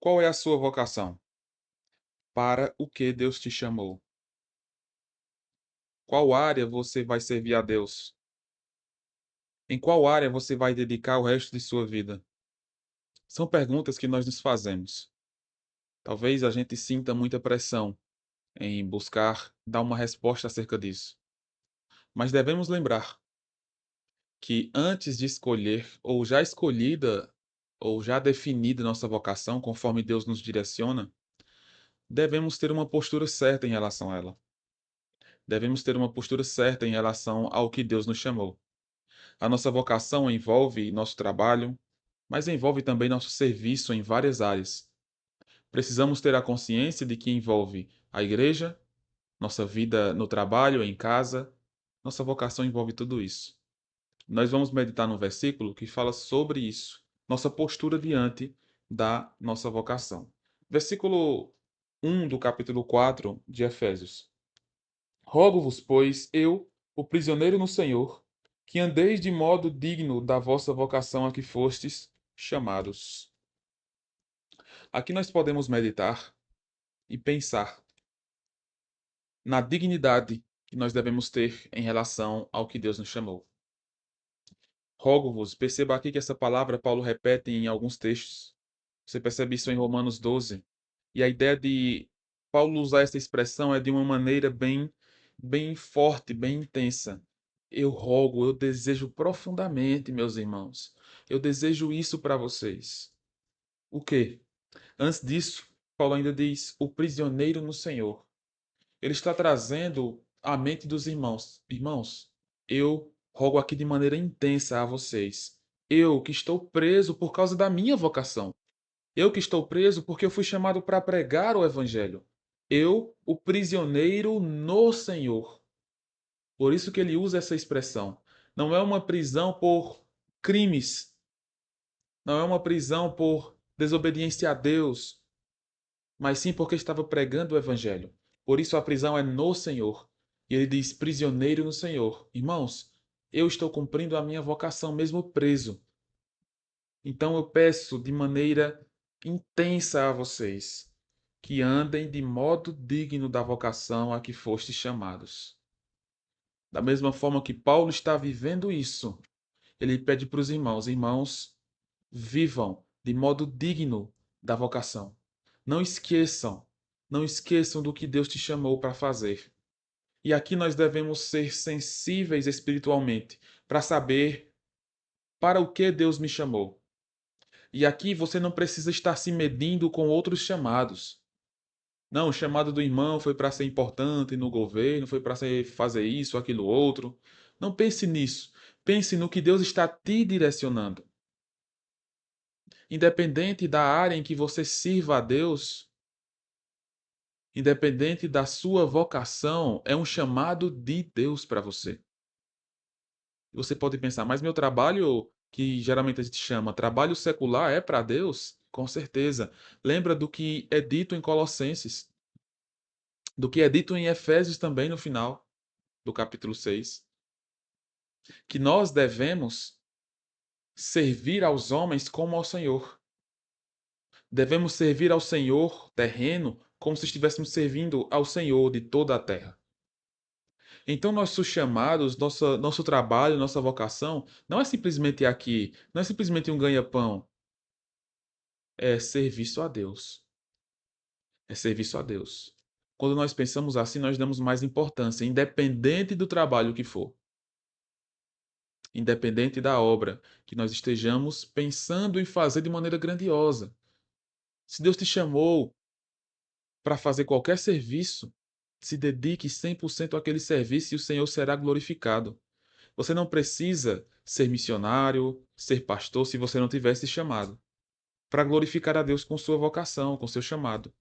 Qual é a sua vocação? Para o que Deus te chamou? Qual área você vai servir a Deus? Em qual área você vai dedicar o resto de sua vida? São perguntas que nós nos fazemos. Talvez a gente sinta muita pressão em buscar dar uma resposta acerca disso. Mas devemos lembrar que antes de escolher, ou já escolhida, ou já definida nossa vocação, conforme Deus nos direciona, devemos ter uma postura certa em relação a ela. Devemos ter uma postura certa em relação ao que Deus nos chamou. A nossa vocação envolve nosso trabalho, mas envolve também nosso serviço em várias áreas. Precisamos ter a consciência de que envolve a igreja, nossa vida no trabalho, em casa. Nossa vocação envolve tudo isso. Nós vamos meditar num versículo que fala sobre isso, nossa postura diante da nossa vocação. Versículo 1 do capítulo 4 de Efésios. Rogo-vos, pois, eu, o prisioneiro no Senhor, que andeis de modo digno da vossa vocação a que fostes chamados. Aqui nós podemos meditar e pensar na dignidade que nós devemos ter em relação ao que Deus nos chamou. Rogo-vos, perceba aqui que essa palavra Paulo repete em alguns textos. Você percebe isso em Romanos 12. E a ideia de Paulo usar essa expressão é de uma maneira bem forte, bem intensa. Eu rogo, eu desejo profundamente, meus irmãos. Eu desejo isso para vocês. O quê? Antes disso, Paulo ainda diz: o prisioneiro no Senhor. Ele está trazendo à mente dos irmãos. Irmãos, eu rogo aqui de maneira intensa a vocês. Eu que estou preso por causa da minha vocação. Eu que estou preso porque eu fui chamado para pregar o evangelho. Eu, o prisioneiro no Senhor. Por isso que ele usa essa expressão. Não é uma prisão por crimes, não é uma prisão por desobediência a Deus, mas sim porque estava pregando o evangelho. Por isso a prisão é no Senhor. E ele diz: prisioneiro no Senhor. Irmãos, eu estou cumprindo a minha vocação mesmo preso. Então eu peço de maneira intensa a vocês que andem de modo digno da vocação a que fostes chamados. Da mesma forma que Paulo está vivendo isso, ele pede para os irmãos: irmãos, vivam de modo digno da vocação. Não esqueçam, não esqueçam do que Deus te chamou para fazer. E aqui nós devemos ser sensíveis espiritualmente para saber para o que Deus me chamou. E aqui você não precisa estar se medindo com outros chamados. Não, o chamado do irmão foi para ser importante no governo, foi para fazer isso, aquilo, outro. Não pense nisso. Pense no que Deus está te direcionando. Independente da área em que você sirva a Deus, independente da sua vocação, é um chamado de Deus para você. Você pode pensar, mas meu trabalho, que geralmente a gente chama trabalho secular, é para Deus? Com certeza. Lembra do que é dito em Colossenses, do que é dito em Efésios também no final do capítulo 6, que nós devemos servir aos homens como ao Senhor. Devemos servir ao Senhor terreno como se estivéssemos servindo ao Senhor de toda a terra. Então, nossos chamados, nosso trabalho, nossa vocação, não é simplesmente aqui, não é simplesmente um ganha-pão, é serviço a Deus. É serviço a Deus. Quando nós pensamos assim, nós damos mais importância, independente do trabalho que for, independente da obra que nós estejamos pensando em fazer de maneira grandiosa. Se Deus te chamou para fazer qualquer serviço, se dedique 100% àquele serviço e o Senhor será glorificado. Você não precisa ser missionário, ser pastor, se você não tivesse chamado, para glorificar a Deus com sua vocação, com seu chamado.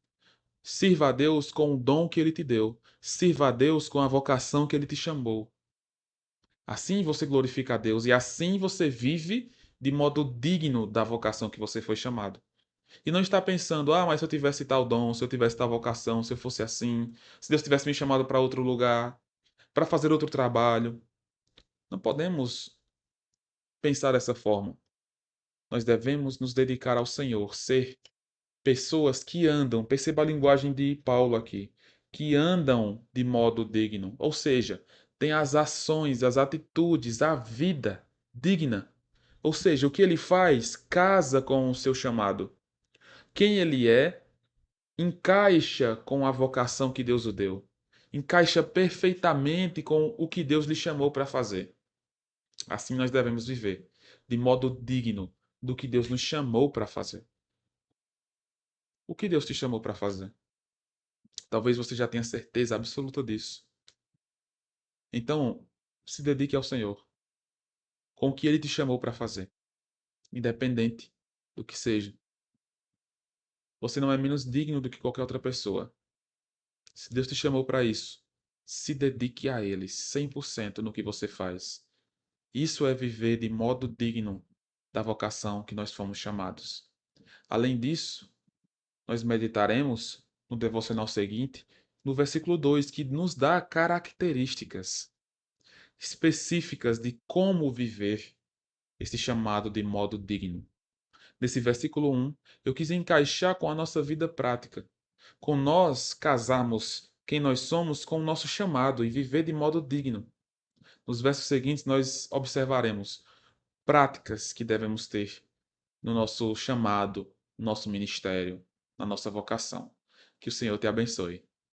Sirva a Deus com o dom que Ele te deu. Sirva a Deus com a vocação que Ele te chamou. Assim você glorifica a Deus e assim você vive de modo digno da vocação que você foi chamado. E não está pensando, mas se eu tivesse tal dom, se eu tivesse tal vocação, se eu fosse assim, se Deus tivesse me chamado para outro lugar, para fazer outro trabalho. Não podemos pensar dessa forma. Nós devemos nos dedicar ao Senhor, ser Pessoas que andam, perceba a linguagem de Paulo aqui, que andam de modo digno, ou seja, tem as ações, as atitudes, a vida digna. Ou seja, o que ele faz casa com o seu chamado. Quem ele é encaixa com a vocação que Deus o deu. Encaixa perfeitamente com o que Deus lhe chamou para fazer. Assim nós devemos viver, de modo digno do que Deus nos chamou para fazer. O que Deus te chamou para fazer? Talvez você já tenha certeza absoluta disso. Então, se dedique ao Senhor, com o que Ele te chamou para fazer, independente do que seja. Você não é menos digno do que qualquer outra pessoa. Se Deus te chamou para isso, se dedique a Ele 100% no que você faz. Isso é viver de modo digno da vocação que nós fomos chamados. Além disso, nós meditaremos no devocional seguinte, no versículo 2, que nos dá características específicas de como viver este chamado de modo digno. Nesse versículo 1, eu quis encaixar com a nossa vida prática, com nós casarmos quem nós somos com o nosso chamado e viver de modo digno. Nos versos seguintes, nós observaremos práticas que devemos ter no nosso chamado, no nosso ministério, na nossa vocação. Que o Senhor te abençoe.